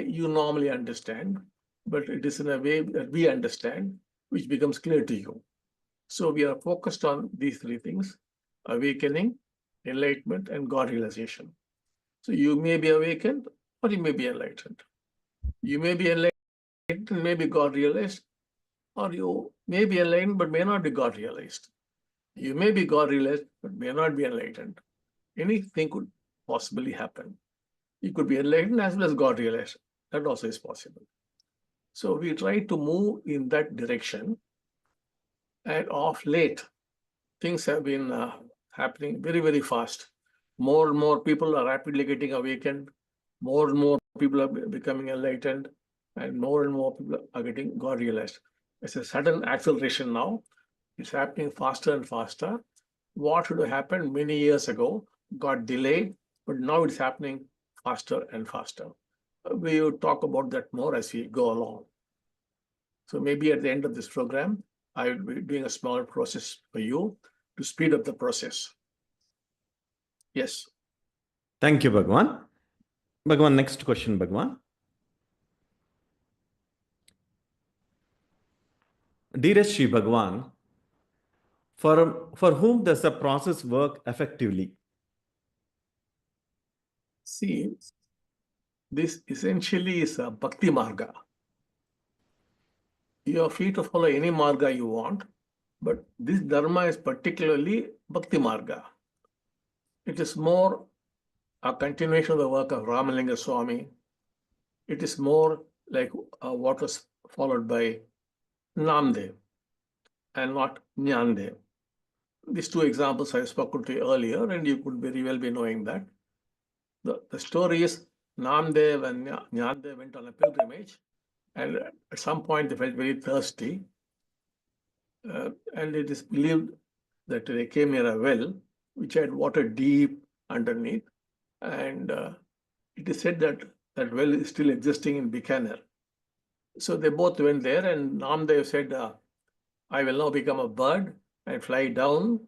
you normally understand, but it is in a way that we understand, which becomes clear to you. So we are focused on these three things: awakening, enlightenment, and God realization. So you may be awakened or you may be enlightened. You may be enlightened and may be God realized, or you may be enlightened but may not be God realized. You may be God realized but may not be enlightened. Anything could possibly happen. You could be enlightened as well as God realized. That also is possible. So we try to move in that direction. And of late, things have been happening very, very fast. More and more people are rapidly getting awakened. More and more people are becoming enlightened. And more people are getting God realized. It's a sudden acceleration now. It's happening faster and faster. What should have happened many years ago got delayed, but now it's happening faster and faster. We will talk about that more as we go along. So maybe at the end of this program, I will be doing a small process for you to speed up the process. Yes. Thank you, Bhagavan. Bhagavan, next question, Bhagavan. Dearest Shri Bhagavan, for whom does the process work effectively? See, this essentially is a bhakti marga. You are free to follow any marga you want, but this dharma is particularly bhakti marga. It is more a continuation of the work of Ramalinga Swami. It is more like what was followed by Namdev and not Jnandev. These two examples I spoke to you earlier, and you could very well be knowing that. The story is Namdev and Jnandev went on a pilgrimage, and at some point they felt very thirsty. And it is believed that they came near a well which had water deep underneath. And it is said that that well is still existing in Bikaner. So they both went there, and Namdev said, I will now become a bird and fly down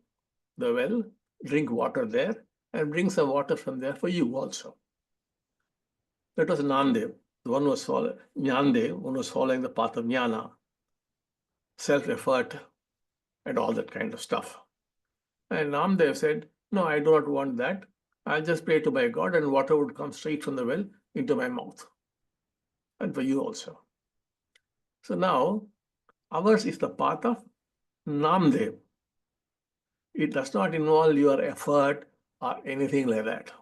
the well, drink water there, and bring some water from there for you also. That was Namdev. The one was following Jnandev, one was following the path of jnana, self-effort, and all that kind of stuff. And Namdev said, no, I do not want that. I'll just pray to my God, and water would come straight from the well into my mouth. And for you also. So now, ours is the path of Namdev. It does not involve your effort or anything like that.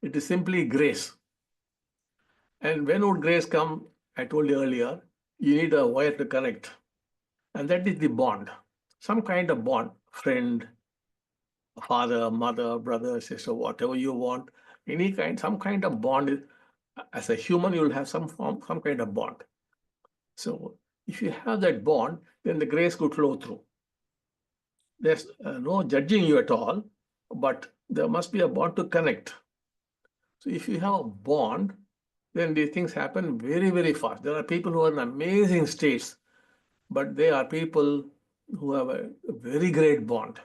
It is simply grace. And when would grace come? I told you earlier, you need a wire to connect. And that is the bond. Some kind of bond, friend, father, mother, brother, sister, whatever you want, any kind, some kind of bond. As a human, you will have some kind of bond. So if you have that bond, then the grace could flow through. There's no judging you at all, but there must be a bond to connect. So if you have a bond, then these things happen very, very fast. There are people who are in amazing states, but they are people who have a very great bond,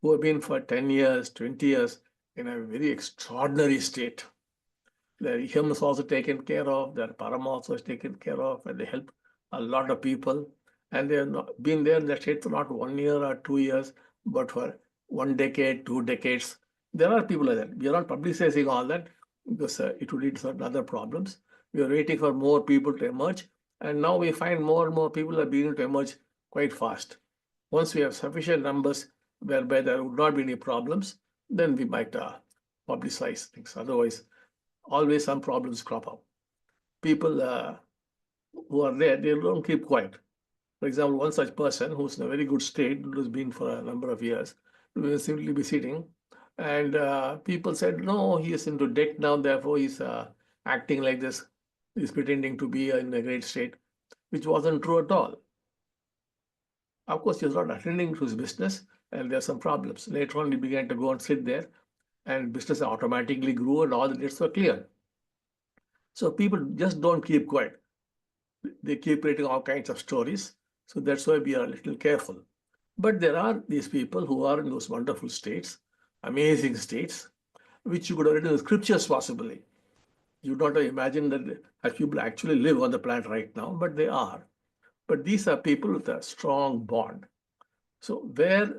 who have been for 10 years, 20 years in a very extraordinary state. Their hymn is also taken care of, their parama also is taken care of, and they help a lot of people. And they have been there in that state for not 1 year or 2 years, but for 1 decade, 2 decades. There are people like that. We are not publicizing all that because it would lead to certain other problems. We are waiting for more people to emerge. And now we find more and more people are beginning to emerge quite fast. Once we have sufficient numbers whereby there would not be any problems, then we might publicize things. Otherwise, always some problems crop up. People who are there, they don't keep quiet. For example, one such person who's in a very good state, who's been for a number of years, will simply be sitting, and people said, no, he is into debt now, therefore he's acting like this. He's pretending to be in a great state, which wasn't true at all. Of course, he was not attending to his business, and there are some problems. Later on, he began to go and sit there, and business automatically grew, and all the debts were cleared. So people just don't keep quiet. They keep creating all kinds of stories. So that's why we are a little careful. But there are these people who are in those wonderful states, amazing states, which you could have read in the scriptures possibly. You don't imagine that people actually live on the planet right now, but they are. But these are people with a strong bond. So where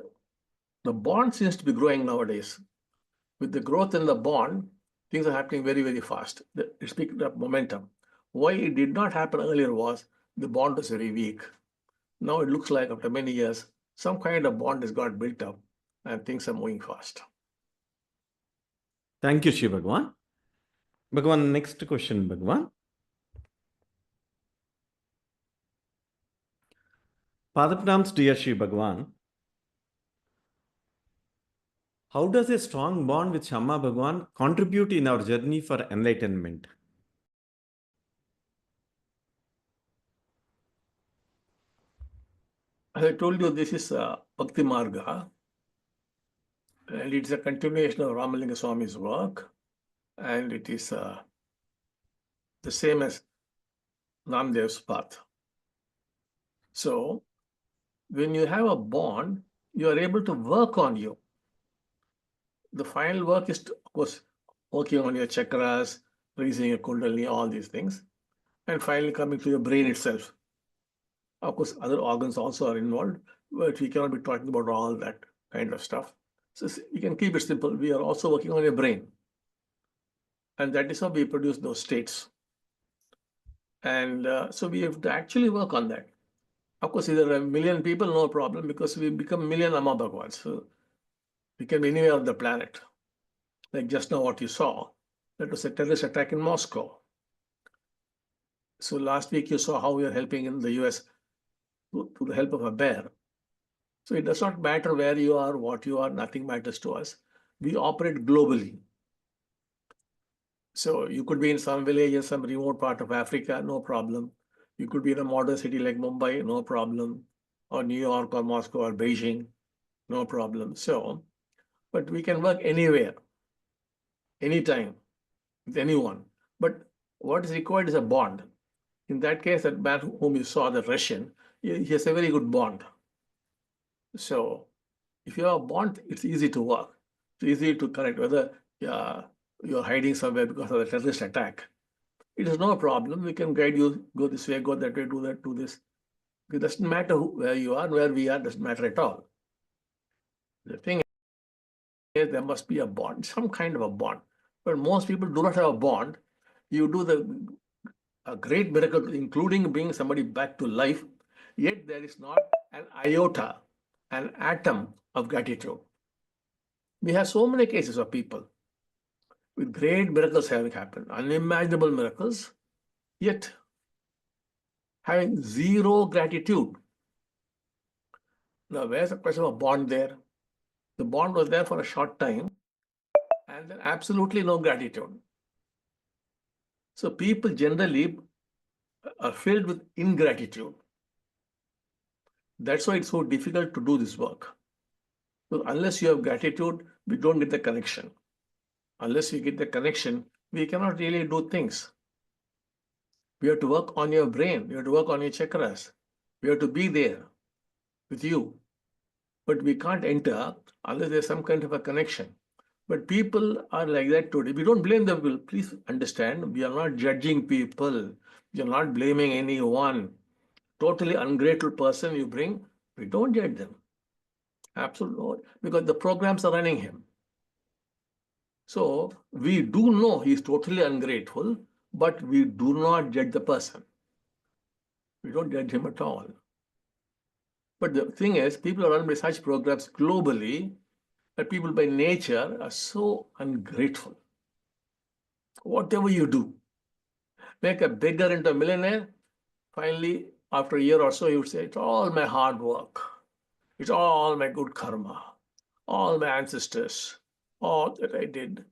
the bond seems to be growing nowadays, with the growth in the bond, things are happening very, very fast. It's picking up momentum. Why it did not happen earlier was the bond was very weak. Now it looks like after many years, some kind of bond has got built up and things are moving fast. Thank you, Shri Bhagavan. Bhagavan, next question, Bhagavan. Padapranams, dear Shri Bhagavan. How does a strong bond with Shamma Bhagavan contribute in our journey for enlightenment? As I told you, this is Bhakti Marga, and it's a continuation of Ramalinga Swami's work, and it is the same as Namdev's path. So, when you have a bond, you are able to work on you. The final work is, of course, working on your chakras, raising your kundalini, all these things, and finally coming to your brain itself. Of course, other organs also are involved, but we cannot be talking about all that kind of stuff. So you can keep it simple. We are also working on your brain. And that is how we produce those states. And so we have to actually work on that. Of course, if there are a million people, no problem, because we become million Amma Bhagavans. So we can be anywhere on the planet. Like just now what you saw, that was a terrorist attack in Moscow. So last week you saw how we are helping in the US to the help of a bear. So it does not matter where you are, what you are, nothing matters to us. We operate globally. So you could be in some village in some remote part of Africa, no problem. You could be in a modern city like Mumbai, no problem. Or New York or Moscow or Beijing, no problem. So, but we can work anywhere, anytime, with anyone. But what is required is a bond. In that case, that man whom you saw, the Russian, he has a very good bond. So if you have a bond, it's easy to work. It's easy to correct whether you're hiding somewhere because of the terrorist attack. It is no problem. We can guide you, go this way, go that way, do that, do this. It doesn't matter where you are, where we are, doesn't matter at all. The thing is, there must be a bond, some kind of a bond. But most people do not have a bond. You do a great miracle, including bringing somebody back to life, yet there is not an iota, an atom of gratitude. We have so many cases of people with great miracles having happened, unimaginable miracles, yet having zero gratitude. Now, where's the question of bond there? The bond was there for a short time, and then absolutely no gratitude. So people generally are filled with ingratitude. That's why it's so difficult to do this work. So unless you have gratitude, we don't get the connection. Unless we get the connection, we cannot really do things. We have to work on your brain. You have to work on your chakras. We have to be there with you. But we can't enter unless there's some kind of a connection. But people are like that today. We don't blame them. Please understand, we are not judging people. We are not blaming anyone. Totally ungrateful person you bring, we don't judge them. Absolutely not. Because the programs are running him. So we do know he's totally ungrateful, but we do not judge the person. We don't judge him at all. But the thing is, people are run by such programs globally that people by nature are so ungrateful. Whatever you do, make a beggar into a millionaire, finally, after a year or so, you would say, it's all my hard work. It's all my good karma, all my ancestors, all that I did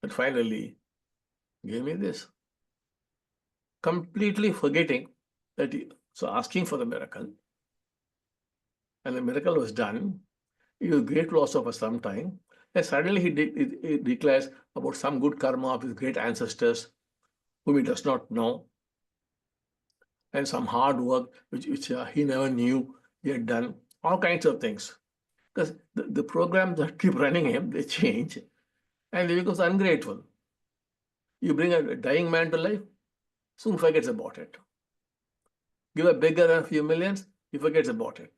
that finally gave me this. Completely forgetting that, so asking for the miracle, and the miracle was done. He was grateful also for some time. And suddenly he declares about some good karma of his great ancestors, whom he does not know, and some hard work which he never knew he had done, all kinds of things. Because the programs that keep running him, they change, and he becomes ungrateful. You bring a dying man to life, soon forgets about it. Give a beggar a few millions, he forgets about it.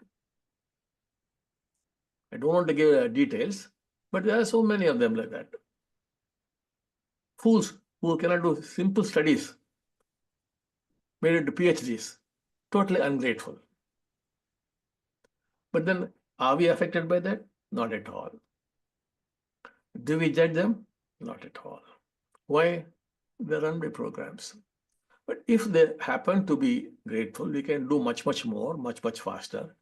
I don't want to give details, but there are so many of them like that. Fools who cannot do simple studies, made into PhDs, totally ungrateful. But then, are we affected by that? Not at all. Do we judge them? Not at all. Why? They're run by programs. But if they happen to be grateful, we can do much, much more, much, much faster.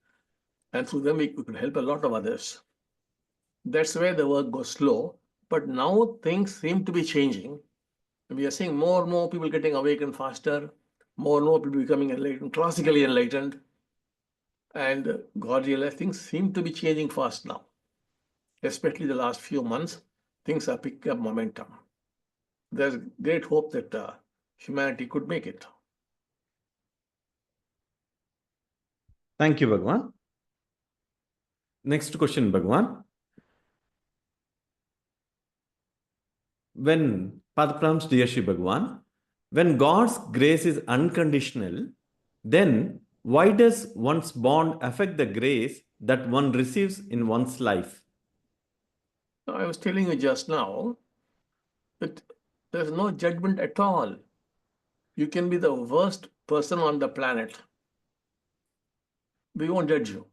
And through them, we could help a lot of others. That's where the work goes slow. But now things seem to be changing. We are seeing more and more people getting awakened faster, more and more people becoming enlightened, classically enlightened. And God realized things seem to be changing fast now. Especially the last few months, things are picking up momentum. There's great hope that humanity could make it. Thank you, Bhagavan. Next question, Bhagavan. When Padapram's dear Shri Bhagavan, when God's grace is unconditional, then why does one's bond affect the grace that one receives in one's life? I was telling you just now that there's no judgment at all. You can be the worst person on the planet. We won't judge you.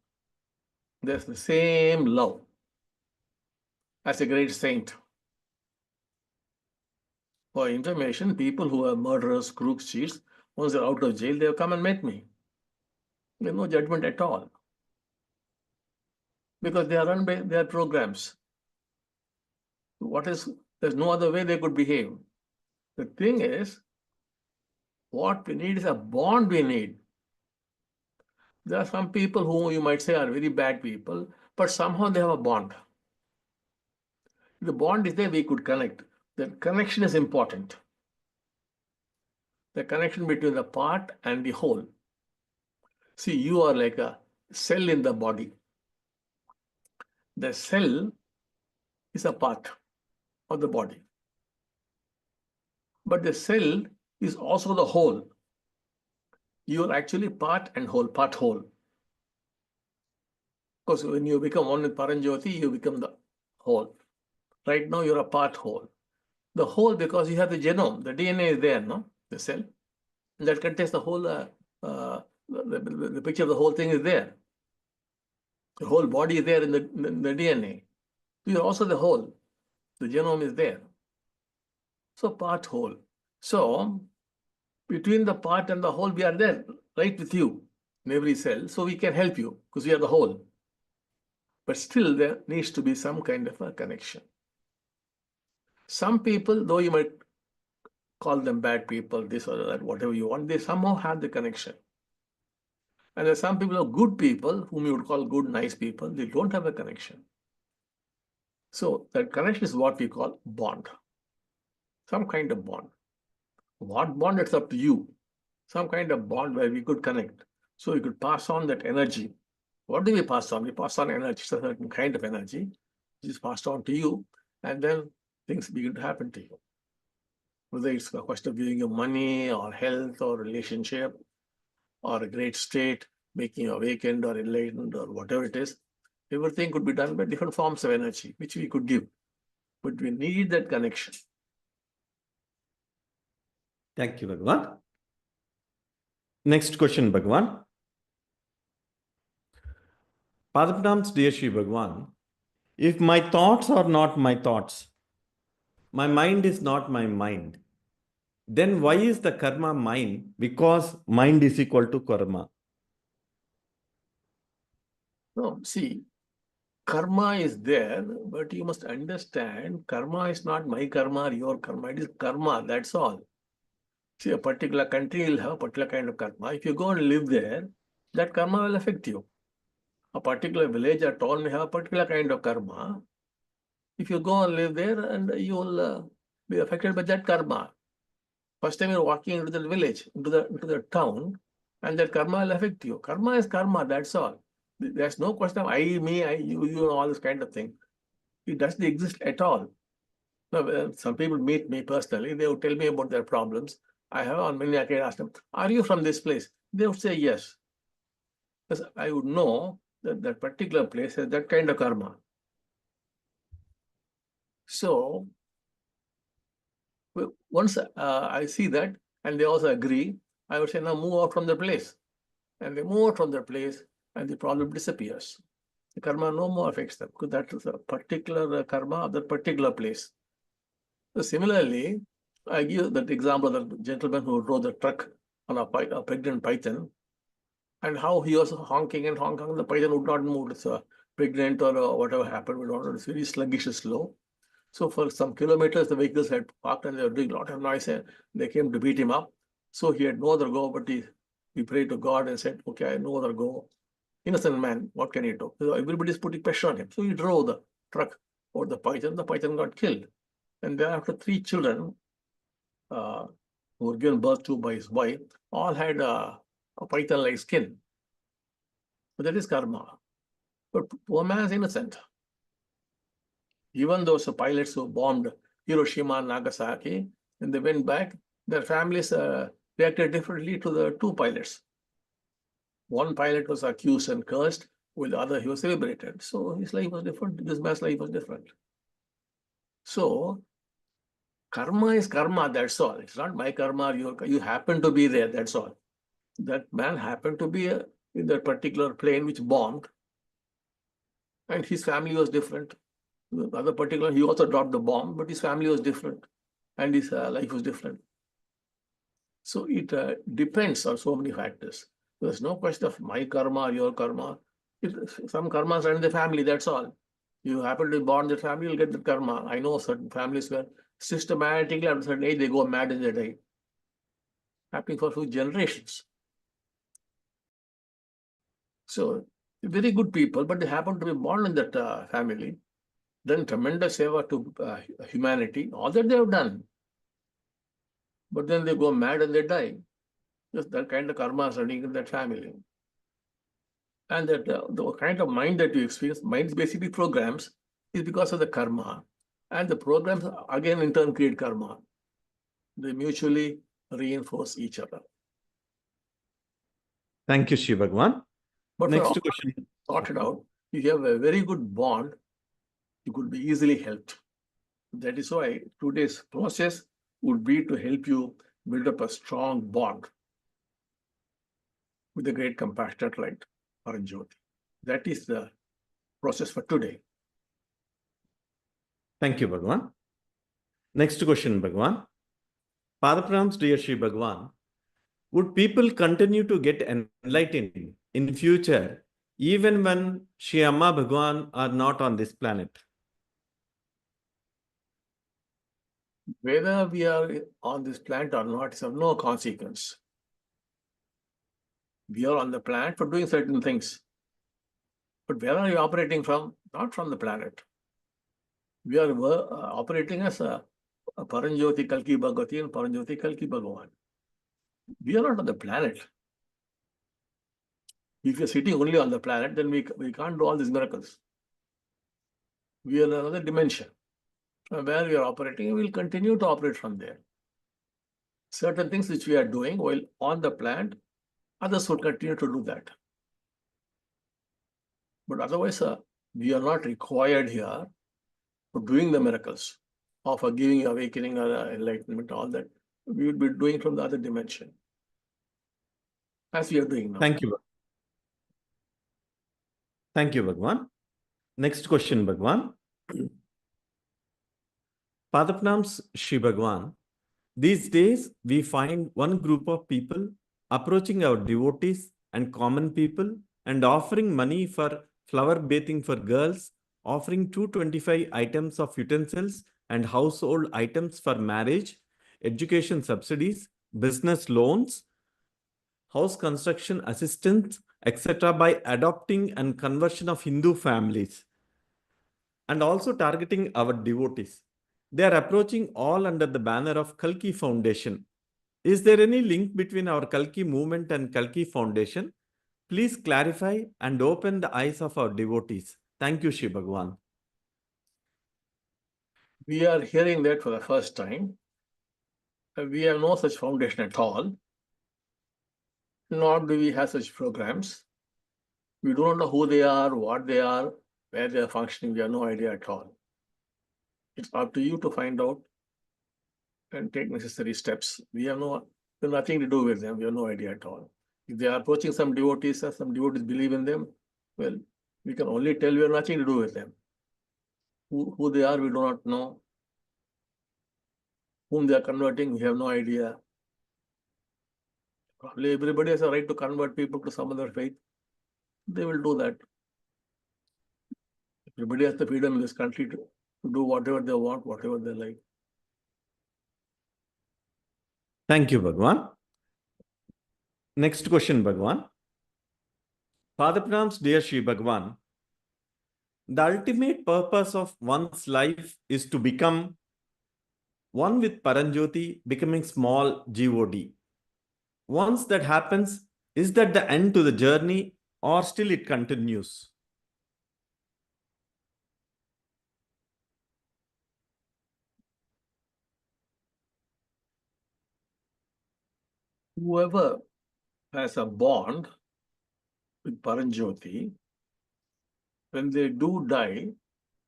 There's the same love as a great saint. For information, people who are murderers, crooks, cheats, once they're out of jail, they've come and met me. There's no judgment at all. Because they are run by their programs. There's no other way they could behave. The thing is, what we need is a bond we need. There are some people who you might say are very bad people, but somehow they have a bond. The bond is there, we could connect. The connection is important. The connection between the part and the whole. See, you are like a cell in the body. The cell is a part of the body. But the cell is also the whole. You are actually part and whole, part whole. Because when you become one with Paranjyoti, you become the whole. Right now, you're a part whole. The whole because you have the genome, the DNA is there, no? The cell. And that contains the whole, the picture of the whole thing is there. The whole body is there in the DNA. You are also the whole. The genome is there. So part whole. So between the part and the whole, we are there, right with you in every cell. So we can help you because we are the whole. But still there needs to be some kind of a connection. Some people, though you might call them bad people, this or that, whatever you want, they somehow have the connection. And there are some people who are good people, whom you would call good, nice people, they don't have a connection. So that connection is what we call bond. Some kind of bond. What bond, it's up to you. Some kind of bond where we could connect. So we could pass on that energy. What do we pass on? We pass on energy, it's a certain kind of energy, which is passed on to you, and then things begin to happen to you. Whether it's a question of giving you money or health or relationship or a great state, making you awakened or enlightened or whatever it is, everything could be done by different forms of energy, which we could give. But we need that connection. Thank you, Bhagavan. Next question, Bhagavan. Padapram's dear Shri Bhagavan, if my thoughts are not my thoughts, my mind is not my mind, then why is the karma mine? Because mind is equal to karma. No, see, karma is there, but you must understand karma is not my karma or your karma. It is karma, that's all. See, a particular country will have a particular kind of karma. If you go and live there, that karma will affect you. A particular village or town may have a particular kind of karma. If you go and live there, and you will be affected by that karma. First time you're walking into the village, into the town, and that karma will affect you. Karma is karma, that's all. There's no question of I, me, I, you, and all this kind of thing. It doesn't exist at all. Now, when some people meet me personally, they would tell me about their problems. I have on many occasions asked them, "Are you from this place?" They would say yes. Because I would know that that particular place has that kind of karma. So once I see that, and they also agree, I would say, now move out from the place. And they move out from the place, and the problem disappears. The karma no more affects them, because that is a particular karma of that particular place. So similarly, I give that example of the gentleman who drove the truck on a pregnant python, and how he was honking and honking, the python would not move. It's pregnant or whatever happened, we don't know. It's very sluggish and slow. So for some kilometers, the vehicles had parked and they were doing a lot of noise, and they came to beat him up. So he had no other go, but he prayed to God and said, "Okay, I have no other go. Innocent man, what can he do?" So everybody's putting pressure on him. So he drove the truck over the python got killed. And thereafter, 3 children who were given birth to by his wife all had a python-like skin. But that is karma. But poor man is innocent. Even those pilots who bombed Hiroshima and Nagasaki, when they went back, their families reacted differently to the 2 pilots. One pilot was accused and cursed, while the other he was celebrated. So his life was different. This man's life was different. So karma is karma, that's all. It's not my karma, you happen to be there, that's all. That man happened to be in that particular plane which bombed, and his family was different. The other particular, he also dropped the bomb, but his family was different, and his life was different. So it depends on so many factors. There's no question of my karma or your karma. Some karmas are in the family, that's all. You happen to be born in the family, you'll get the karma. I know certain families where systematically at a certain age they go mad and they die. Happening for a few generations. So very good people, but they happen to be born in that family, done tremendous favor to humanity, all that they have done. But then they go mad and they die. Just that kind of karma is running in that family. And that the kind of mind that you experience, mind basically programs, is because of the karma. And the programs again in turn create karma. They mutually reinforce each other. Thank you, Shiv Bhagwan. But Next for question. sorted out, if you have a very good bond, you could be easily helped. That is why today's process would be to help you build up a strong bond with the great compassionate light, Paranjyoti. That is the process for today. Thank you, Bhagwan. Next question, Bhagwan. Padapranams, dear Shri Bhagwan. Would people continue to get enlightened in future even when Shri Amma Bhagwan are not on this planet? Whether we are on this planet or not is of no consequence. We are on the planet for doing certain things. But where are you operating from? Not from the planet. We are operating as a Paranjyoti Kalki Bhagavati and Paranjyoti Kalki Bhagavan. We are not on the planet. If you're sitting only on the planet, then we can't do all these miracles. We are in another dimension. Where we are operating, we will continue to operate from there. Certain things which we are doing while on the planet, others will continue to do that. But otherwise, we are not required here for doing the miracles or for giving awakening or enlightenment, all that. We will be doing from the other dimension, as we are doing now. Thank you. Thank you, Bhagwan. Next question, Bhagwan. Padapranams, Shri Bhagwan. These days, we find one group of people approaching our devotees and common people and offering money for flower bathing for girls, offering 225 items of utensils and household items for marriage, education subsidies, business loans, house construction assistance, etc. by adopting and conversion of Hindu families, and also targeting our devotees. They are approaching all under the banner of Kalki Foundation. Is there any link between our Kalki movement and Kalki Foundation? Please clarify and open the eyes of our devotees. Thank you, Shri Bhagwan. We are hearing that for the first time. We have no such foundation at all, nor do we have such programs. We don't know who they are, what they are, where they are functioning. We have no idea at all. It's up to you to find out and take necessary steps. We have nothing to do with them. We have no idea at all. If they are approaching some devotees or some devotees believe in them, well, we can only tell we have nothing to do with them. Who they are, we do not know. Whom they are converting, we have no idea. Probably everybody has a right to convert people to some other faith. They will do that. Everybody has the freedom in this country to do whatever they want, whatever they like. Thank you, Bhagwan. Next question, Bhagwan. Father Pranam's dear Sri Bhagwan, the ultimate purpose of one's life is to become one with Paranjyoti, becoming small God. Once that happens, is that the end to the journey or still it continues? Whoever has a bond with Paranjyoti, when they do die,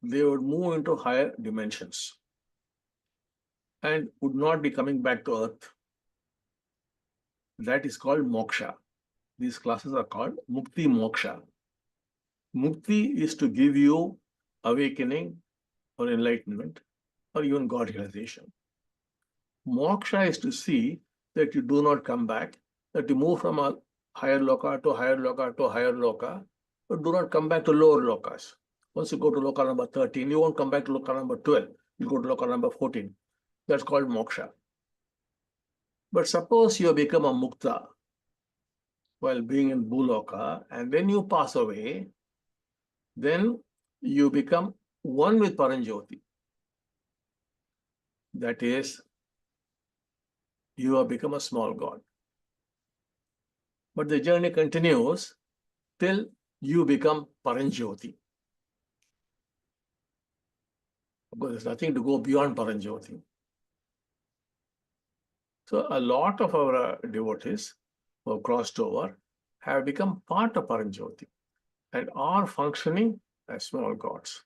they would move into higher dimensions and would not be coming back to earth. That is called moksha. These classes are called Mukti Moksha. Mukti is to give you awakening or enlightenment or even God realization. Moksha is to see that you do not come back, that you move from a higher loka to higher loka to higher loka, but do not come back to lower lokas. Once you go to loka number 13, you won't come back to loka number 12. You go to loka number 14. That's called moksha. But suppose you become a mukta while being in Bhuloka, and then you pass away, then you become one with Paranjyoti. That is, you have become a small god. But the journey continues till you become Paranjyoti. Because there's nothing to go beyond Paranjyoti. So a lot of our devotees who have crossed over have become part of Paranjyoti and are functioning as small gods.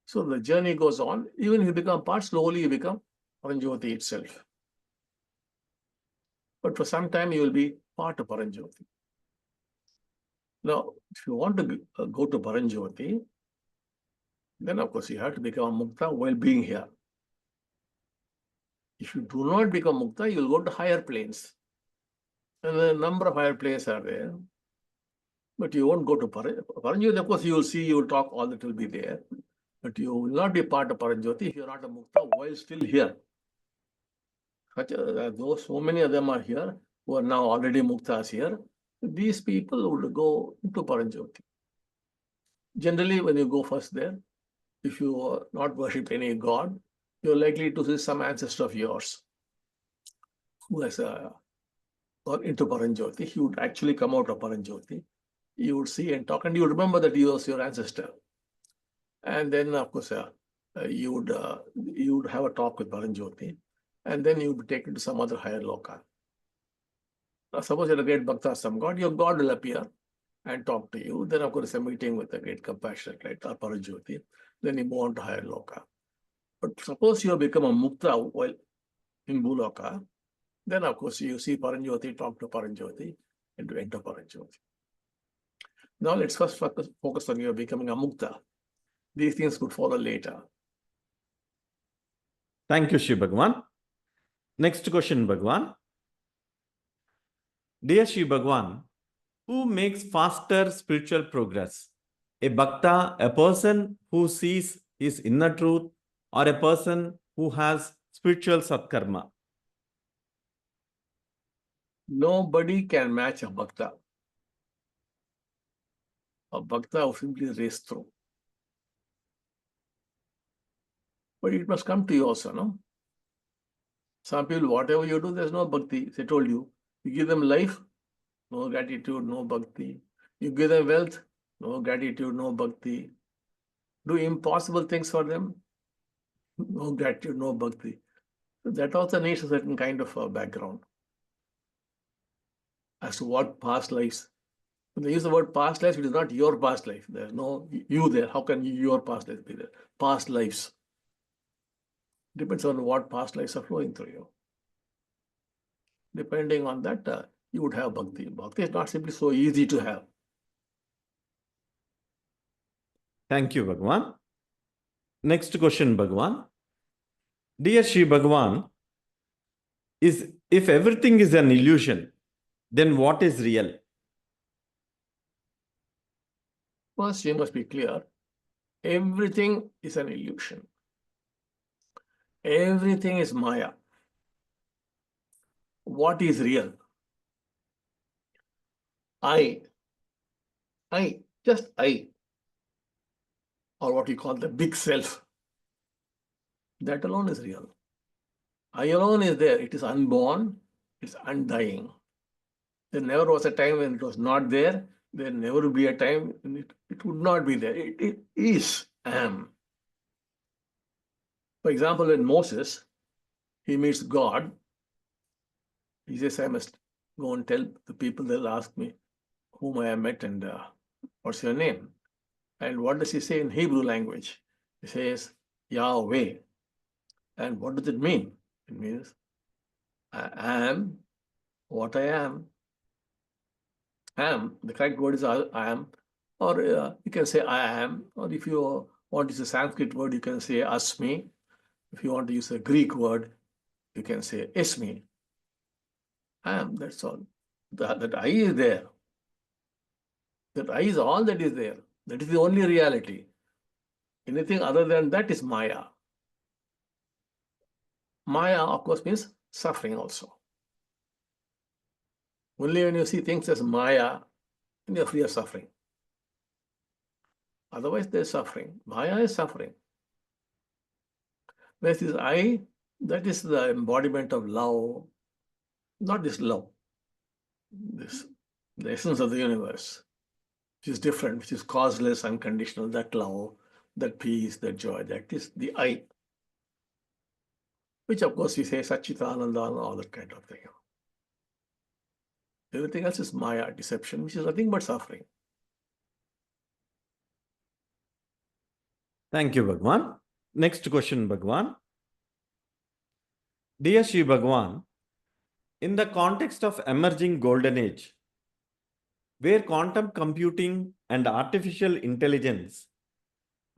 So the journey goes on. Even if you become part, slowly you become Paranjyoti itself. But for some time, you will be part of Paranjyoti. Now, if you want to go to Paranjyoti, then of course you have to become a mukta while being here. If you do not become mukta, you will go to higher planes. And a number of higher planes are there. But you won't go to Paranjyoti. Of course, you will see, you will talk, all that will be there. But you will not be part of Paranjyoti if you are not a mukta while still here. So many of them are here who are now already muktas here. These people would go into Paranjyoti. Generally, when you go first there, if you are not worship any god, you're likely to see some ancestor of yours who has gone into Paranjyoti. He would actually come out of Paranjyoti. You would see and talk, and you would remember that he was your ancestor. And then, of course, you would have a talk with Paranjyoti, and then you would be taken to some other higher loka. Now, suppose you're a great bhakta of some god, your god will appear and talk to you. Then, of course, a meeting with a great compassionate light or Paranjyoti. Then you move on to higher loka. But suppose you have become a mukta while in Bhuloka, then of course you see Paranjyoti, talk to Paranjyoti, and to enter Paranjyoti. Now let's first focus on you becoming a mukta. These things could follow later. Thank you, Shri Bhagwan. Next question, Bhagwan. Dear Shri Bhagwan, who makes faster spiritual progress? A bhakta, a person who sees his inner truth, or a person who has spiritual satkarma? Nobody can match a bhakta. A bhakta will simply race through. But it must come to you also, no? Some people, whatever you do, there's no bhakti. As I told you, you give them life, no gratitude, no bhakti. You give them wealth, no gratitude, no bhakti. do impossible things for them. No gratitude, no bhakti. So that also needs a certain kind of background as to what past lives. When they use the word past lives, it is not your past life. There's no you there. How can your past life be there? Past lives. Depends on what past lives are flowing through you. Depending on that, you would have bhakti. Bhakti is not simply so easy to have. Thank you, Bhagavan. Next question, Bhagavan. Dear Shri Bhagavan, if everything is an illusion, then what is real? First, you must be clear. Everything is an illusion. Everything is Maya. What is real? I, just I, or what you call the big self. That alone is real. I alone is there. It is unborn, it's undying. There never was a time when it was not there. There never will be a time when it would not be there. It is, am. For example, when Moses, he meets God, he says, I must go and tell the people, they'll ask me whom I have met and what's your name. And what does he say in Hebrew language? He says, Yahweh. And what does it mean? It means, I am what I am. Am, the correct word is I am, or you can say I am, or if you want to use a Sanskrit word, you can say asmi. If you want to use a Greek word, you can say esmi. I am, that's all. That I is there. That I is all that is there. That is the only reality. Anything other than that is Maya. Maya, of course, means suffering also. Only when you see things as Maya, then you're free of suffering. Otherwise, there's suffering. Maya is suffering. Whereas this I, that is the embodiment of love, not this love, this the essence of the universe, which is different, which is causeless, unconditional, that love, that peace, that joy, that is the I, which of course we say Satchitananda and all that kind of thing. Everything else is Maya, deception, which is nothing but suffering. Thank you, Bhagavan. Next question, Bhagavan. Dear Shri Bhagavan, in the context of emerging golden age, where quantum computing and artificial intelligence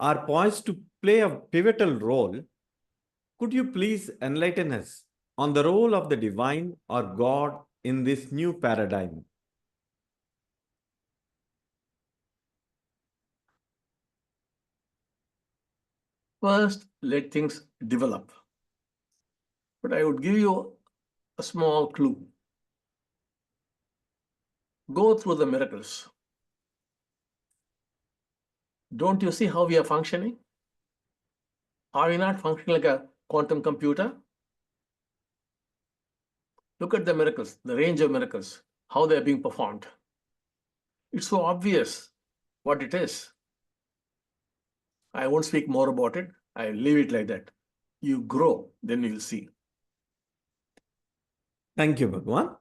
are poised to play a pivotal role, could you please enlighten us on the role of the divine or God in this new paradigm? First, let things develop. But I would give you a small clue. Go through the miracles. Don't you see how we are functioning? Are we not functioning like a quantum computer? Look at the miracles, the range of miracles, how they are being performed. It's so obvious what it is. I won't speak more about it. I'll leave it like that. You grow, then you'll see. Thank you, Bhagavan.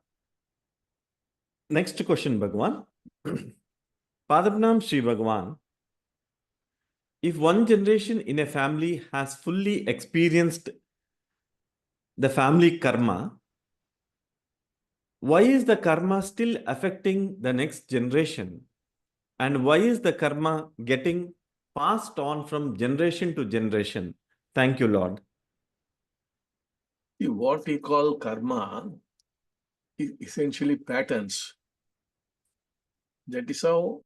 Next question, Bhagavan. Padmanam Shri Bhagavan. If one generation in a family has fully experienced the family karma, why is the karma still affecting the next generation? And why is the karma getting passed on from generation to generation? Thank you, Lord. See, what we call karma is essentially patterns. That is how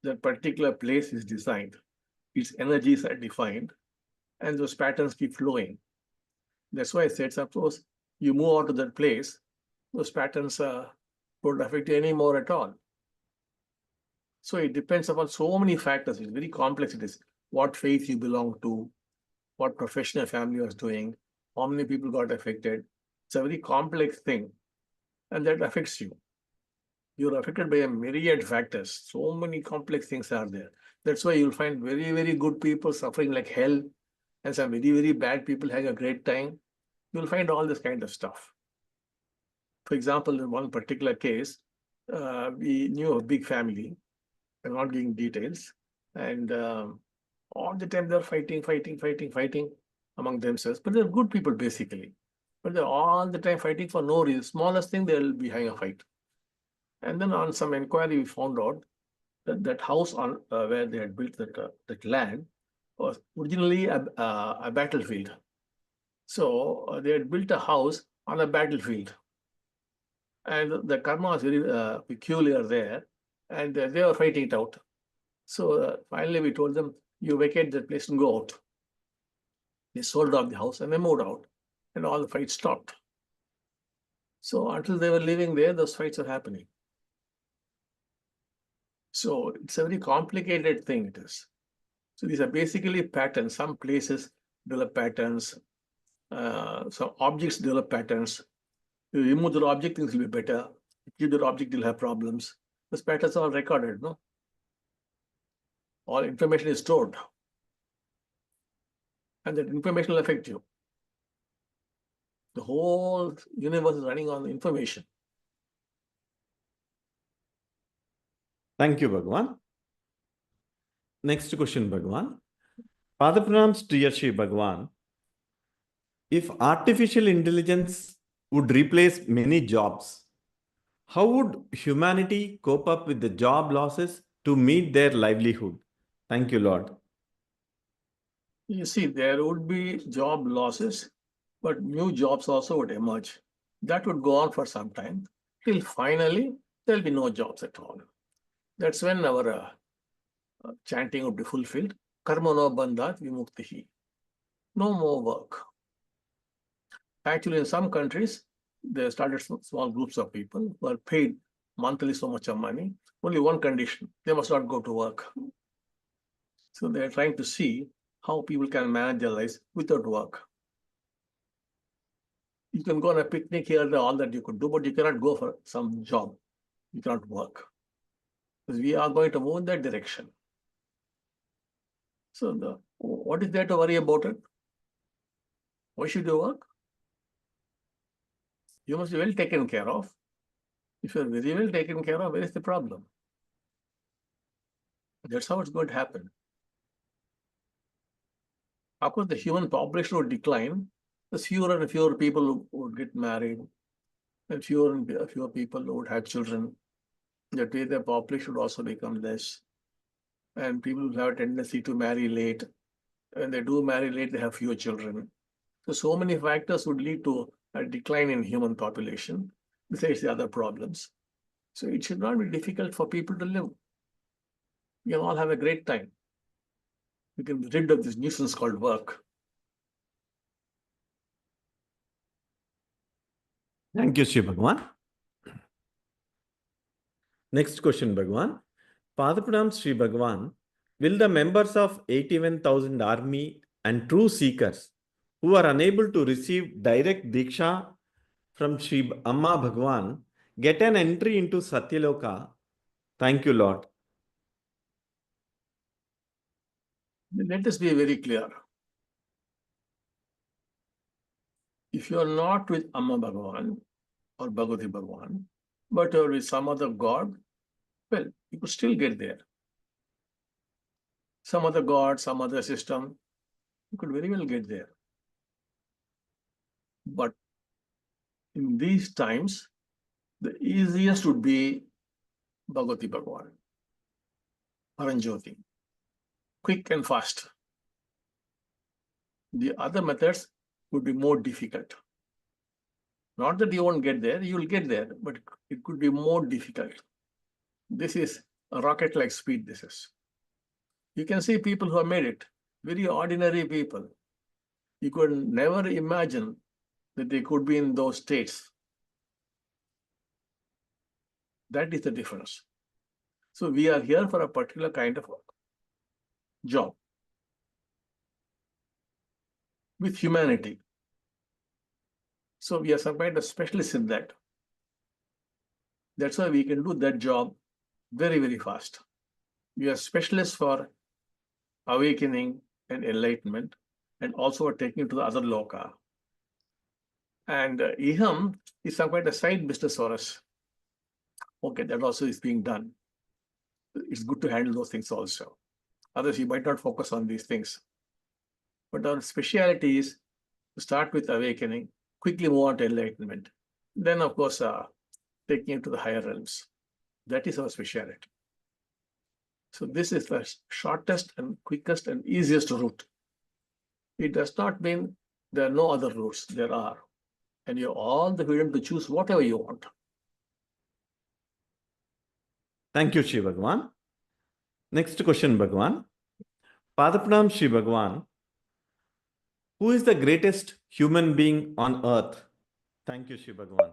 that particular place is designed. Its energies are defined, and those patterns keep flowing. That's why I said, suppose you move out to that place, those patterns don't affect you anymore at all. So it depends upon so many factors. It's very complex. It is what faith you belong to, what profession your family was doing, how many people got affected. It's a very complex thing, and that affects you. You're affected by a myriad factors. So many complex things are there. That's why you'll find very, very good people suffering like hell and some very, very bad people having a great time. You'll find all this kind of stuff. For example, in one particular case, we knew a big family. I'm not giving details. And all the time they're fighting among themselves. But they're good people, basically. But they're all the time fighting for no reason. Smallest thing, they'll be having a fight. And then on some inquiry, we found out that that house on where they had built that land was originally a battlefield. So they had built a house on a battlefield. And the karma was very peculiar there. And they were fighting it out. So finally, we told them, you vacate the place and go out. They sold off the house and they moved out. And all the fights stopped. So until they were living there, those fights are happening. So it's a very complicated thing, it is. So these are basically patterns. Some places develop patterns. Some objects develop patterns. You remove the object, things will be better. If you the object, you'll have problems. Those patterns are all recorded, no? All information is stored. And that information will affect you. The whole universe is running on information. Thank you, Bhagavan. Next question, Bhagavan. Father Pranam's dear Shri Bhagavan. If artificial intelligence would replace many jobs, how would humanity cope up with the job losses to meet their livelihood? Thank you, Lord. You see, there would be job losses, but new jobs also would emerge. That would go on for some time, till finally there'll be no jobs at all. That's when our chanting would be fulfilled. Karma no bandhat vimuktihi. No more work. Actually, in some countries, they started small groups of people who are paid monthly so much of money. Only one condition, they must not go to work. So they're trying to see how people can manage their lives without work. You can go on a picnic here, there, all that you could do, but you cannot go for some job. You cannot work. Because we are going to move in that direction. So what is there to worry about it? Why should you work? You must be well taken care of. If you're very well taken care of, where is the problem? That's how it's going to happen. Of course, the human population would decline. There's fewer and fewer people who would get married, and fewer people who would have children. That way, the population would also become less. And people will have a tendency to marry late. When they do marry late, they have fewer children. So many factors would lead to a decline in human population, besides the other problems. So it should not be difficult for people to live. We can all have a great time. We can be rid of this nuisance called work. Thank you, Shri Bhagavan. Next question, Bhagavan. Father Pranam Shri Bhagavan, will the members of 81,000 army and true seekers who are unable to receive direct Diksha from Shri Amma Bhagavan get an entry into Satyaloka? Thank you, Lord. Let us be very clear. If you are not with Amma Bhagavan or Bhagavati Bhagavan, but you are with some other god, well, you could still get there. Some other god, some other system, you could very well get there. But in these times, the easiest would be Bhagavati Bhagavan, Paranjyoti, quick and fast. The other methods would be more difficult. Not that you won't get there, you will get there, but it could be more difficult. This is a rocket-like speed, this is. You can see people who have made it, very ordinary people. You could never imagine that they could be in those states. That is the difference. So we are here for a particular kind of job with humanity. So we are some kind of specialists in that. That's why we can do that job very, very fast. We are specialists for awakening and enlightenment, and also taking you to the other loka. And iham is some kind of side business for us. Okay, that also is being done. It's good to handle those things also. Otherwise, you might not focus on these things. But our speciality is to start with awakening, quickly move on to enlightenment. Then, of course, taking it to the higher realms. That is our speciality. So this is the shortest and quickest and easiest route. It does not mean there are no other routes. There are. And you have all the freedom to choose whatever you want. Thank you, Shri Bhagavan. Next question, Bhagavan. Padapranam Shri Bhagavan. Who is the greatest human being on earth? Thank you, Shri Bhagavan.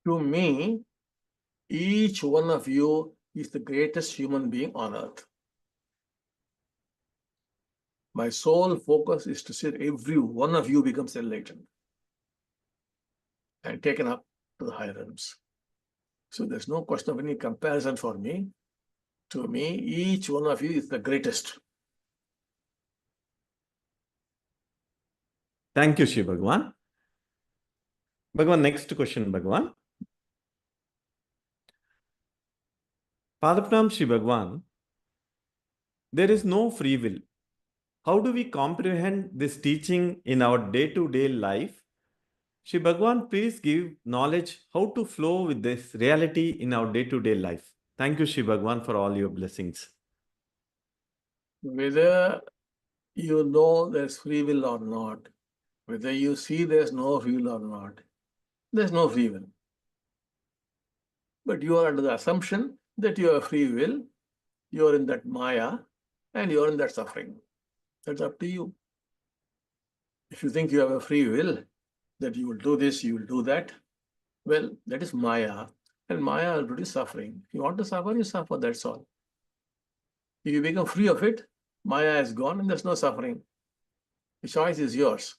To me, each one of you is the greatest human being on earth. My sole focus is to see every one of you becomes enlightened and taken up to the higher realms. So there's no question of any comparison for me. To me, each one of you is the greatest. Thank you, Shri Bhagavan. Bhagavan, next question, Bhagavan. Padapranam Shri Bhagavan. There is no free will. How do we comprehend this teaching in our day-to-day life? Shri Bhagavan, please give knowledge how to flow with this reality in our day-to-day life. Thank you, Shri Bhagavan, for all your blessings. Whether you know there's free will or not, whether you see there's no free will or not, there's no free will. But you are under the assumption that you have free will, you are in that maya, and you are in that suffering. That's up to you. If you think you have a free will, that you will do this, you will do that, well, that is maya, and maya will produce suffering. If you want to suffer, you suffer, that's all. If you become free of it, maya is gone and there's no suffering. The choice is yours.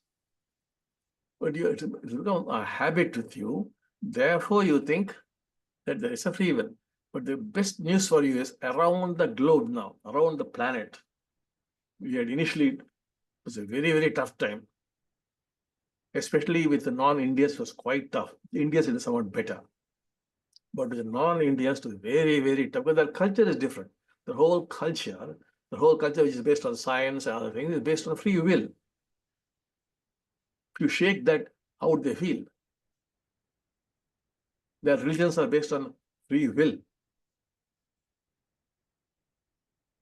But it will become a habit with you. Therefore, you think that there is a free will. But the best news for you is around the globe now, around the planet. We had initially, it was a very, very tough time. Especially with the non-Indians, was quite tough. The Indians is somewhat better. But with the non-Indians, it was very, very tough. Because their culture is different. The whole culture which is based on science and other things, is based on free will. If you shake that, how would they feel? Their religions are based on free will.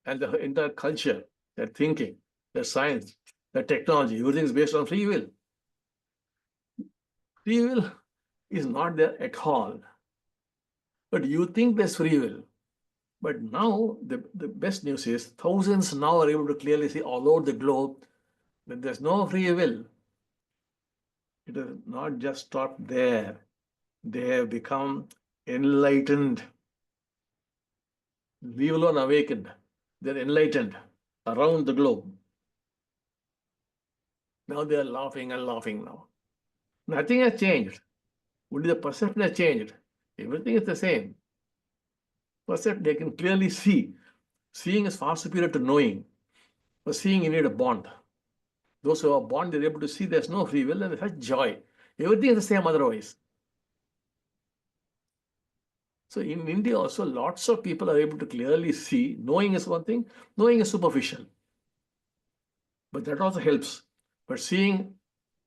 And the entire culture, their thinking, their science, their technology, everything is based on free will. Free will is not there at all. But you think there's free will. But now the best news is thousands now are able to clearly see all over the globe that there's no free will. It has not just stopped there. They have become enlightened. Leave alone awakened. They're enlightened around the globe. Now they are laughing and laughing now. Nothing has changed. Only the perception has changed. Everything is the same. Percept, they can clearly see. Seeing is far superior to knowing. For seeing, you need a bond. Those who are born, they're able to see there's no free will and there's such joy. Everything is the same otherwise. So in India also, lots of people are able to clearly see. Knowing is one thing, knowing is superficial. But that also helps. But seeing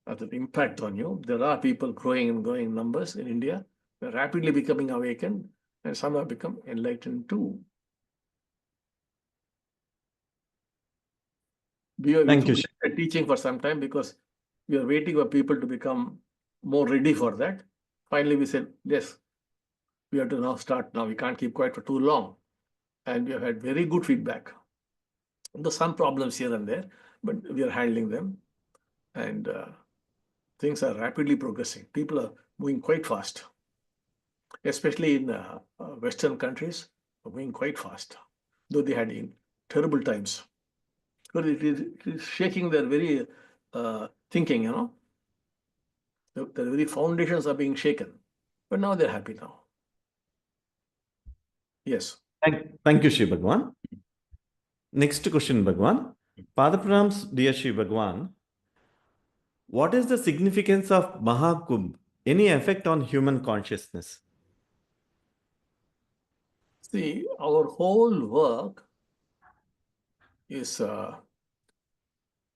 has an impact on you. There are people growing and growing in numbers in India. They're rapidly becoming awakened, and some have become enlightened too. We Thank you, are teaching for some time because we are waiting for people to become more ready for that. Finally, we said, yes, we have to now start now. We can't keep quiet for too long. And we have had very good feedback. There's some problems here and there, but we are handling them. And things are rapidly progressing. People are moving quite fast, especially in Western countries, are moving quite fast, though they had in terrible times. But it is shaking their very thinking, Their very foundations are being shaken. But now they're happy now. Yes. Thank you, Shri Bhagavan. Next question, Bhagwan. Padapranams, dear Shri Bhagwan. What is the significance of Mahakumbh? Any effect on human consciousness? See, our whole work is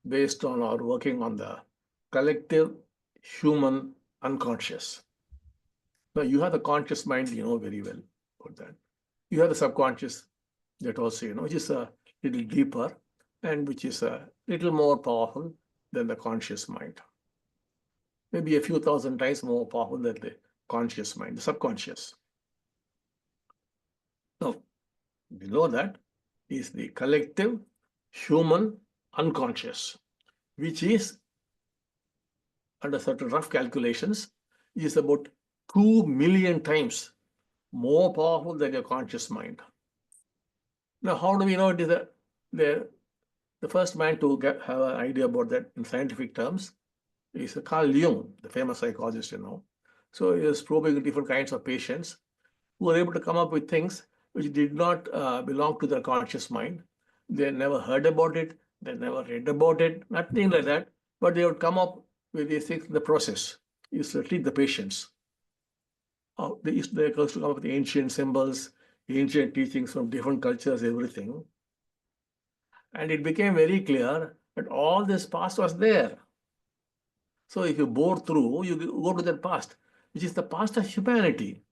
based on our working on the collective human unconscious. Now, you have the conscious mind, you know very well about that. You have the subconscious, that also, you know, which is a little deeper and which is a little more powerful than the conscious mind. Maybe a few thousand times more powerful than the conscious mind, the subconscious. Now, below that is the collective human unconscious, which is, under certain rough calculations, is about 2 million times more powerful than your conscious mind. Now, how do we know it is the first man to have an idea about that in scientific terms is Carl Jung, the famous psychologist, you know. So he was probing different kinds of patients who were able to come up with things which did not belong to their conscious mind. They never heard about it, they never read about it, nothing like that. But they would come up with these things in the process. He used to treat the patients. They used to come up with the ancient symbols, ancient teachings from different cultures, everything. And it became very clear that all this past was there. So if you bore through, you go to that past, which is the past of humanity.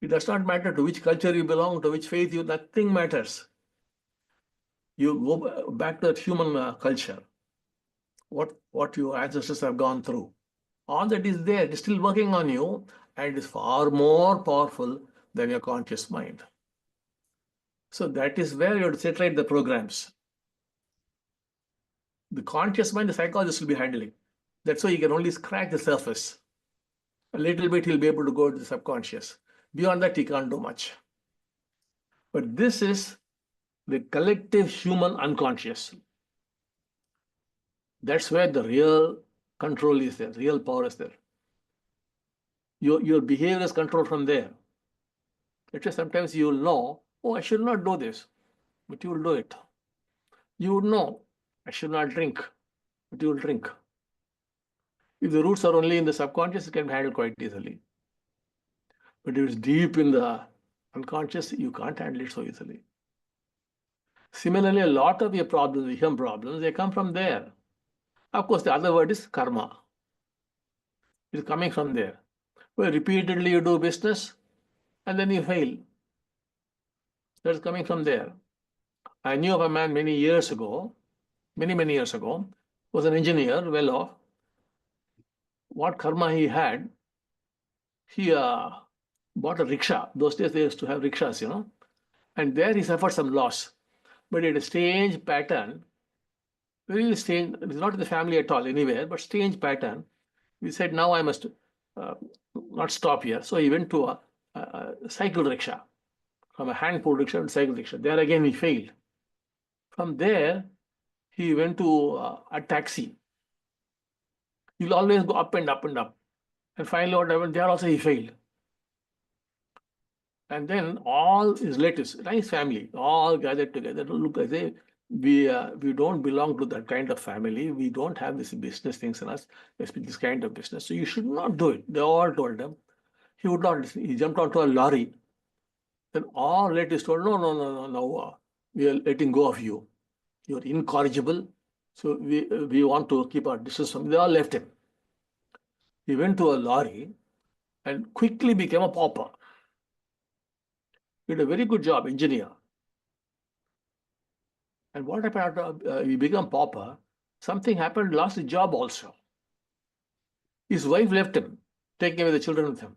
It does not matter to which culture you belong, to which faith you, nothing matters. You go back to that human culture, what your ancestors have gone through. All that is there, it is still working on you, and it is far more powerful than your conscious mind. So that is where you have to separate the programs. The conscious mind, the psychologist will be handling. That's why you can only scratch the surface. A little bit he'll be able to go to the subconscious. Beyond that, he can't do much. But this is the collective human unconscious. That's where the real control is there, real power is there. Your behavior is controlled from there. Actually, sometimes you will know, oh, I should not do this, but you will do it. You would know, I should not drink, but you will drink. If the roots are only in the subconscious, it can be handled quite easily. But if it's deep in the unconscious, you can't handle it so easily. Similarly, a lot of your problems, the human problems, they come from there. Of course, the other word is karma. It's coming from there. Where repeatedly you do business and then you fail. That's coming from there. I knew of a man many years ago, many years ago, was an engineer, well off. What karma he had, he bought a rickshaw. Those days they used to have rickshaws, you know, and there he suffered some loss. But it had a strange pattern, very strange. It's not in the family at all, anywhere, but strange pattern. He said, now I must not stop here. So he went to a cycle rickshaw, from a hand pulled rickshaw to cycle rickshaw. There again he failed. From there, he went to a taxi. He'll always go up and up and up. And finally, what happened? There also he failed. And then all his relatives, nice family, all gathered together to look as if we don't belong to that kind of family. We don't have this business things in us, this kind of business. So you should not do it. They all told him. He would not listen. He jumped onto a lorry. Then all relatives told, no, we are letting go of you. You're incorrigible. So we want to keep our distance from you. They all left him. He went to a lorry and quickly became a pauper. He did a very good job, engineer. And what happened after he became pauper? Something happened, lost his job also. His wife left him, taking away the children with him.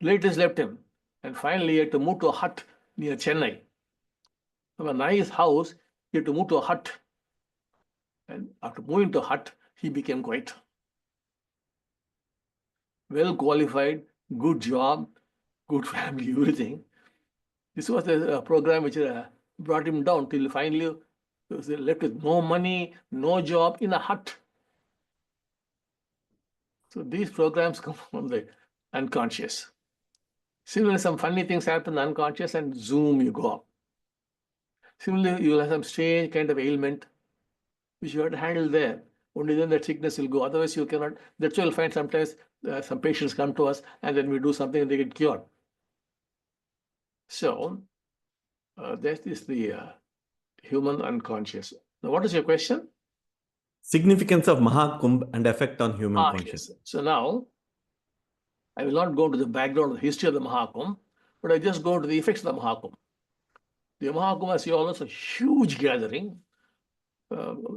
Relatives left him. And finally, he had to move to a hut near Chennai. From a nice house, he had to move to a hut. And after moving to a hut, he became quite well qualified, good job, good family, everything. This was a program which brought him down till finally he was left with no money, no job, in a hut. So these programs come from the unconscious. Similarly, some funny things happen in the unconscious and zoom, you go up. Similarly, you will have some strange kind of ailment which you have to handle there. Only then that sickness will go. Otherwise, you cannot. That's why you'll find sometimes some patients come to us and then we do something and they get cured. So that is the human unconscious. Now, what is your question? Significance of Mahakumbh and effect on human Yes. consciousness. So now, I will not go into the background of the history of the Mahakumbh, but I just go into the effects of the Mahakumbh. The Mahakumbh, as you all know, is a huge gathering.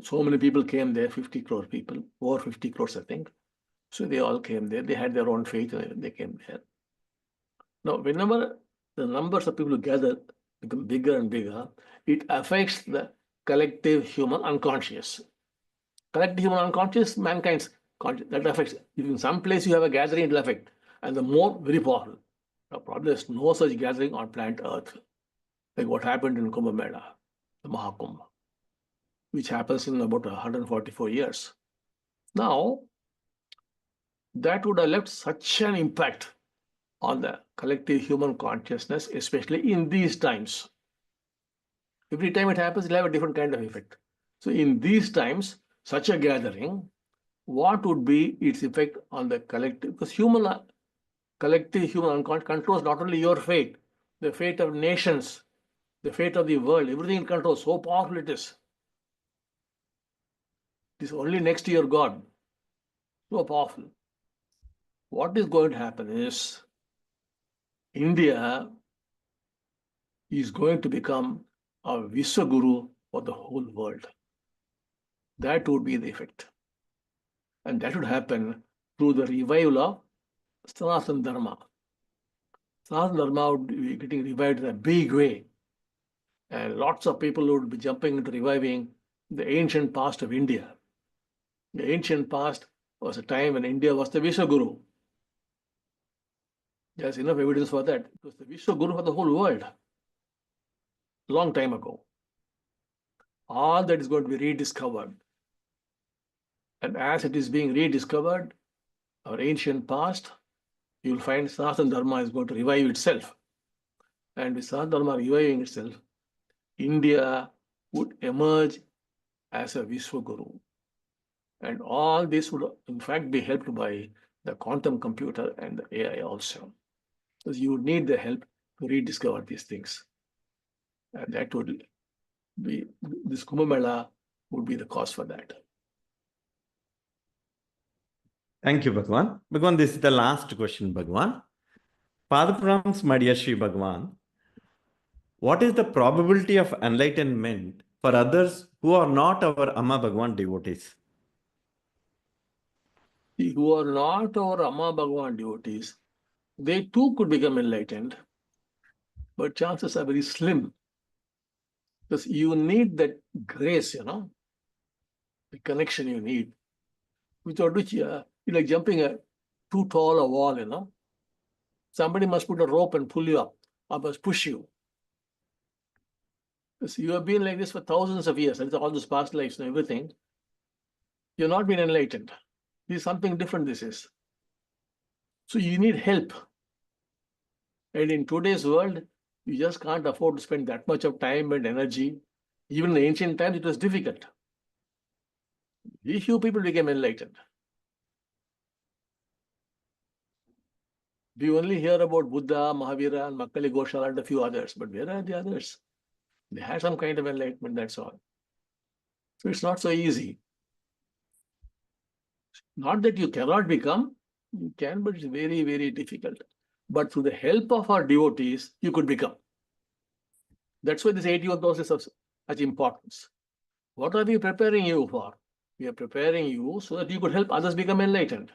So many people came there, 50 crore people, over 50 crores, I think. So they all came there. They had their own faith and they came there. Now, whenever the numbers of people who gather become bigger and bigger, it affects the collective human unconscious. Collective human unconscious, mankind's conscious, that affects. If in some place you have a gathering, it will affect. And the more, very powerful. Now, probably there's no such gathering on planet Earth, like what happened in Kumbh Mela, the Mahakumbh, which happens in about 144 years. Now, that would have left such an impact on the collective human consciousness, especially in these times. Every time it happens, it'll have a different kind of effect. So in these times, such a gathering, what would be its effect on the collective? Because collective human unconscious controls not only your fate, the fate of nations, the fate of the world, everything it controls. So powerful it is. It is only next to your God. So powerful. What is going to happen is India is going to become a Vishwaguru for the whole world. That would be the effect. And that would happen through the revival of Sanatana Dharma. Sanatana Dharma would be getting revived in a big way. And lots of people would be jumping into reviving the ancient past of India. The ancient past was a time when India was the Vishwaguru. There's enough evidence for that. It was the Vishwaguru for the whole world. Long time ago. All that is going to be rediscovered. And as it is being rediscovered, our ancient past, you will find Sanatana Dharma is going to revive itself. And with Sanatana Dharma reviving itself, India would emerge as a Vishwaguru. And all this would, in fact, be helped by the quantum computer and the AI also. Because you would need the help to rediscover these things. And that would be, this Kumbh Mela would be the cause for that. Thank you, Bhagavan. Bhagavan, this is the last question, Bhagavan. Padapram's my dear Sri Bhagavan, what is the probability of enlightenment for others who are not our Amma Bhagavan devotees? Who are not our Amma Bhagavan devotees, they too could become enlightened, but chances are very slim. Because you need that grace, the connection you need, without which you're like jumping too tall a wall, Somebody must put a rope and pull you up, or must push you. Because you have been like this for thousands of years, all those past lives and everything. You've not been enlightened. This is something different, this is. So you need help. And in today's world, you just can't afford to spend that much of time and energy. Even in the ancient times, it was difficult. Very few people became enlightened. We only hear about Buddha, Mahavira, and Makkali Goshala and a few others. But where are the others? They had some kind of enlightenment, that's all. So it's not so easy. Not that you cannot become, you can, but it's very, very difficult. But through the help of our devotees, you could become. That's why this 81 process is of such importance. What are we preparing you for? We are preparing you so that you could help others become enlightened.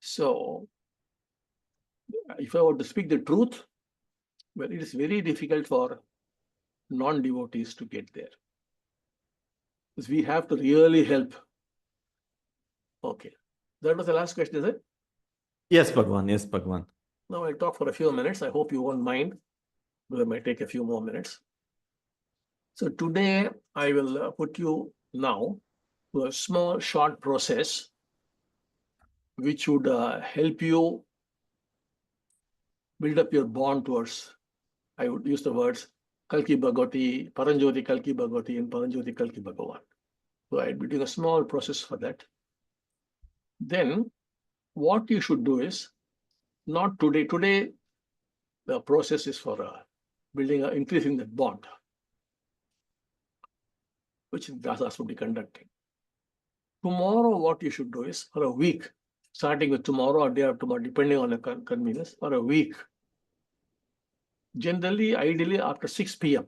So, if I were to speak the truth, well, it is very difficult for non-devotees to get there. Because we have to really help. Okay. That was the last question, is it? Yes, Bhagavan. Yes, Bhagavan. Now I'll talk for a few minutes. I hope you won't mind, but it might take a few more minutes. So today I will put you now to a small, short process which would help you build up your bond towards I would use the words Kalki Bhagavati, Paranjoti Kalki Bhagavati, and Paranjoti Kalki Bhagavan. So I'd be doing a small process for that. Then what you should do is not today. Today, the process is for building, increasing that bond, which Dasas would be conducting. Tomorrow, what you should do is for a week, starting with tomorrow or day after tomorrow, depending on the convenience, for a week. Generally, ideally, after 6 p.m.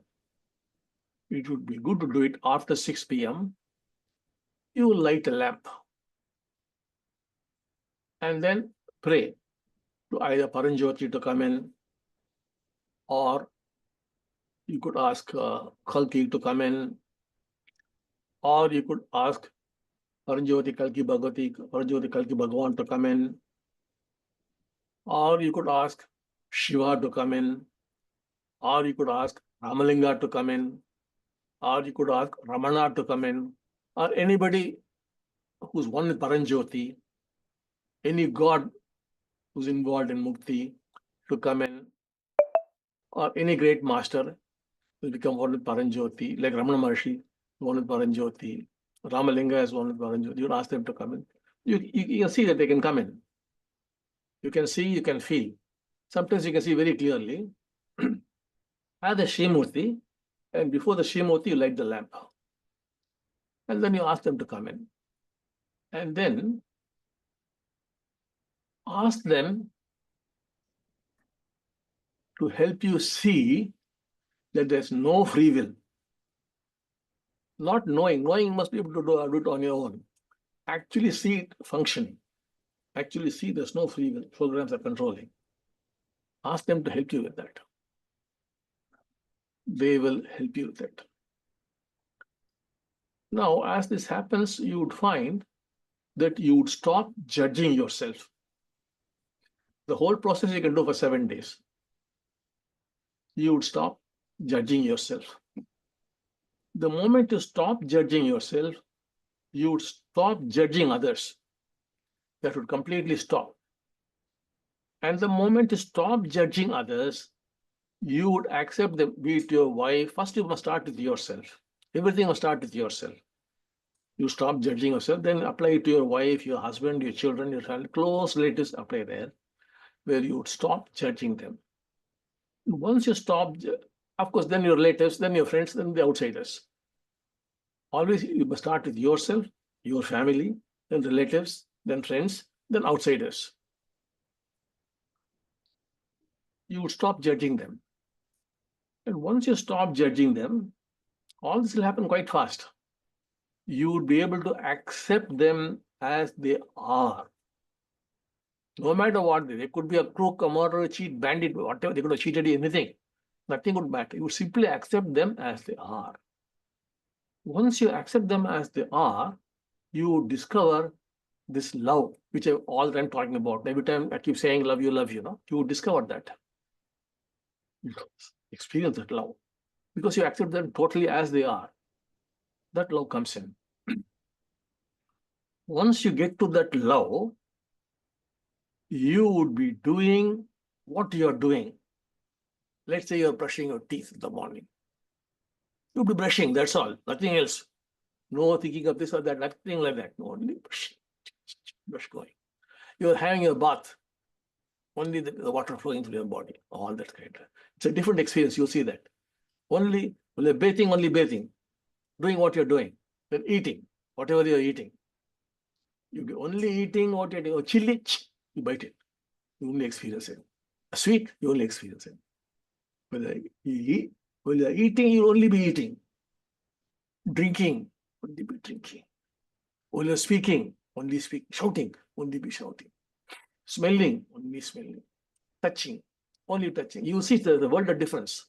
It would be good to do it after 6 p.m. You light a lamp and then pray to either Paranjoti to come in, or you could ask Kalki to come in, or you could ask Paranjoti Kalki Bhagavati, Paranjoti Kalki Bhagavan to come in, or you could ask Shiva to come in, or you could ask Ramalinga to come in, or you could ask Ramana to come in, or anybody who's one with Paranjoti, any god who's involved in Mukti to come in, or any great master will become one with Paranjoti, like Ramana Maharshi, one with Paranjoti, Ramalinga is one with Paranjoti. You ask them to come in. You can see that they can come in. You can see, you can feel. Sometimes you can see very clearly. Have the Srimurti, and before the Srimurti, you light the lamp. And then you ask them to come in. And then ask them to help you see that there's no free will. Not knowing. Knowing, you must be able to do it on your own. Actually see it functioning. Actually see there's no free will. Programs are controlling. Ask them to help you with that. They will help you with it. Now, as this happens, you would find that you would stop judging yourself. The whole process you can do for 7 days. You would stop judging yourself. The moment you stop judging yourself, you would stop judging others. That would completely stop. And the moment you stop judging others, you would accept them, be it your wife. First, you must start with yourself. Everything must start with yourself. You stop judging yourself, then apply it to your wife, your husband, your children, your family, close relatives, apply there, where you would stop judging them. Once you stop, of course, then your relatives, then your friends, then the outsiders. Always you must start with yourself, your family, then relatives, then friends, then outsiders. You would stop judging them. And once you stop judging them, all this will happen quite fast. You would be able to accept them as they are. No matter what, they could be a crook, a murderer, a cheat, bandit, whatever, they could have cheated you, anything. Nothing would matter. You would simply accept them as they are. Once you accept them as they are, you would discover this love, which I'm all the time talking about. Every time I keep saying love you, no? You would discover that. You experience that love. Because you accept them totally as they are. That love comes in. Once you get to that love, you would be doing what you're doing. Let's say you're brushing your teeth in the morning. You'll be brushing, that's all, nothing else. No thinking of this or that, nothing like that. No, only brushing, brush going. You're having your bath, only the water flowing through your body, all that kind of. It's a different experience, you'll see that. Only bathing, doing what you're doing, then eating, whatever you're eating. You're only eating what you're doing. Chili, you bite it. You only experience it. A sweet, you only experience it. When you're eating, you'll only be eating. Drinking, only be drinking. When you're speaking, only speak. Shouting, only be shouting. Smelling, only smelling. Touching, only touching. You see the world of difference.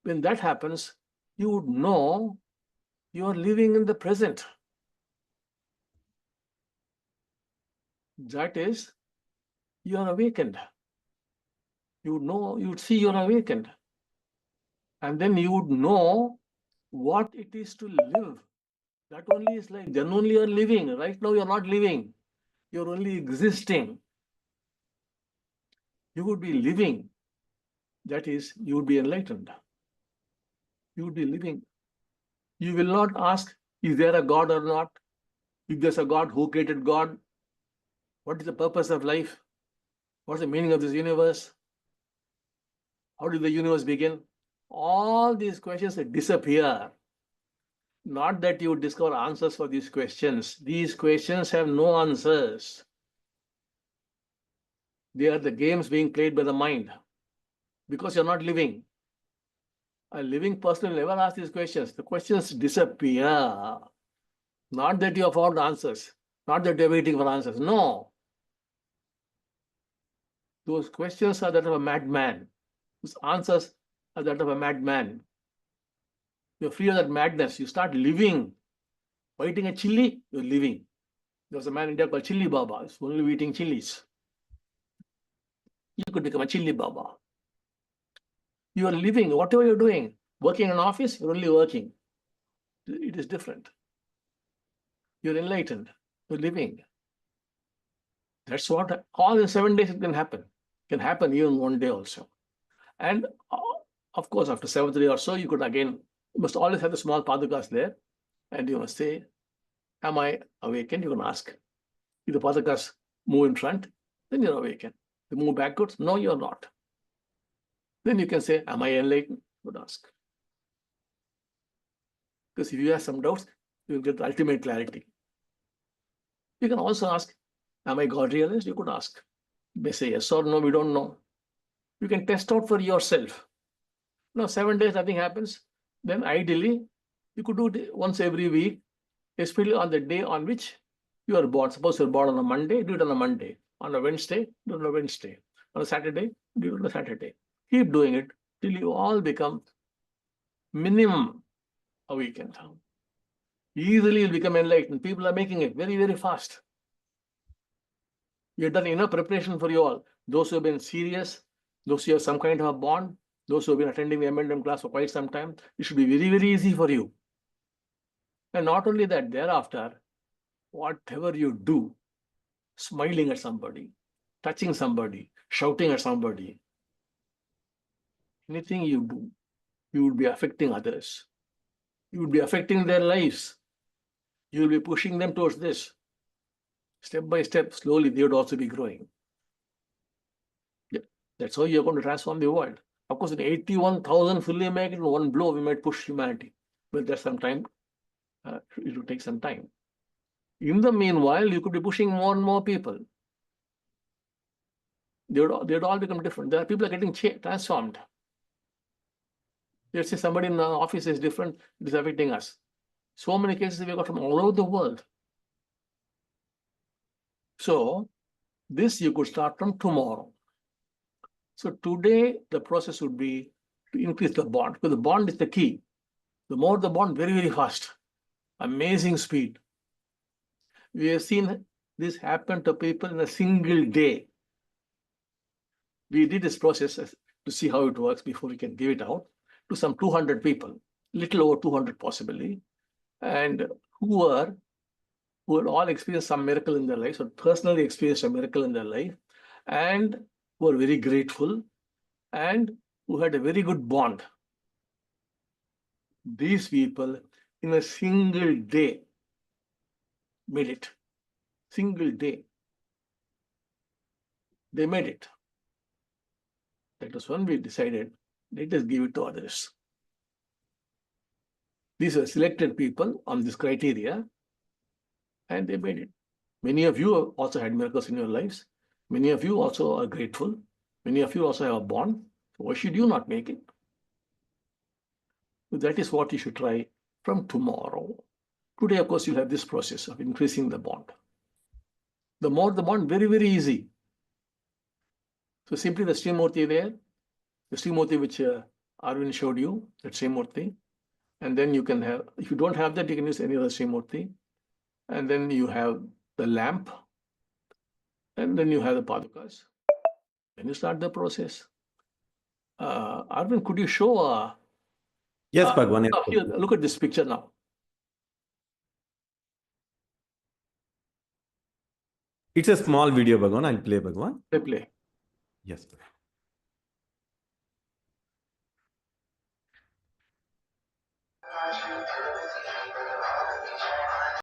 When that happens, you would know you are living in the present. That is, you are awakened. You would know, you would see you are awakened. And then you would know what it is to live. That only is like, then only you are living. Right now you are not living. You're only existing. You would be living. that is, you would be enlightened. You would be living. You will not ask, is there a God or not? If there's a God, who created God? What is the purpose of life? What's the meaning of this universe? How did the universe begin? All these questions disappear. Not that you discover answers for these questions. These questions have no answers. They are the games being played by the mind because you're not living. A living person will never ask these questions. The questions disappear. Not that you have found answers, not that you're waiting for answers. No. Those questions are that of a madman. Those answers are that of a madman. You're free of that madness. You start living. By eating a chili, you're living. There was a man in India called Chili Baba. He's only eating chilies. You could become a Chili Baba. You are living, whatever you're doing. Working in an office, you're only working. It is different. You're enlightened. You're living. That's what all in 7 days it can happen. It can happen even one day also. And of course, after 7th day or so, you could again, you must always have the small padakas there. And you must say, am I awakened? You can ask. If the padakas move in front, then you're awakened. They move backwards, no, you're not. Then you can say, am I enlightened? You would ask. Because if you have some doubts, you will get the ultimate clarity. You can also ask, am I God realized? You could ask. You may say yes or no, we don't know. You can test out for yourself. Now, 7 days, nothing happens. Then ideally, you could do it once every week, especially on the day on which you are born. Suppose you're born on a Monday, do it on a Monday. On a Wednesday, do it on a Wednesday. On a Saturday, do it on a Saturday. Keep doing it till you all become minimum awakened. Easily you'll become enlightened. People are making it very, very fast. You've done enough preparation for you all. Those who have been serious, those who have some kind of a bond, those who have been attending the M&M class for quite some time, it should be very, very easy for you. And not only that, thereafter, whatever you do, smiling at somebody, touching somebody, shouting at somebody, anything you do, you would be affecting others. You would be affecting their lives. You will be pushing them towards this. Step by step, slowly, they would also be growing. Yeah, that's how you're going to transform the world. Of course, in 81,000 fully make it in one blow, we might push humanity. But there's some time, it will take some time. In the meanwhile, you could be pushing more and more people. They would all become different. There are people are getting transformed. Let's say somebody in the office is different, it is affecting us. So many cases we got from all over the world. So this you could start from tomorrow. So today the process would be to increase the bond, because the bond is the key. The more the bond, very, very fast. Amazing speed. We have seen this happen to people in a single day. We did this process to see how it works before we can give it out to some 200 people, little over 200 possibly, and who had all experienced some miracle in their life, or personally experienced a miracle in their life, and who are very grateful, and who had a very good bond. These people in a single day made it. Single day. They made it. That was when we decided, let us give it to others. These are selected people on this criteria, and they made it. Many of you also had miracles in your lives. Many of you also are grateful. Many of you also have a bond. So why should you not make it? So that is what you should try from tomorrow. Today, of course, you'll have this process of increasing the bond. The more the bond, very, very easy. So simply the Srimurti there, the Srimurti which Arvind showed you, that Srimurti. And then you can have, if you don't have that, you can use any other Srimurti. And then you have the lamp. And then you have the Padukas. Then you start the process. Arvind, could you show? Yes, Bhagavan. Yes, Here, Bhagavan. look at this picture now. It's a small video, Bhagavan. I'll play, Bhagavan. Play. Yes.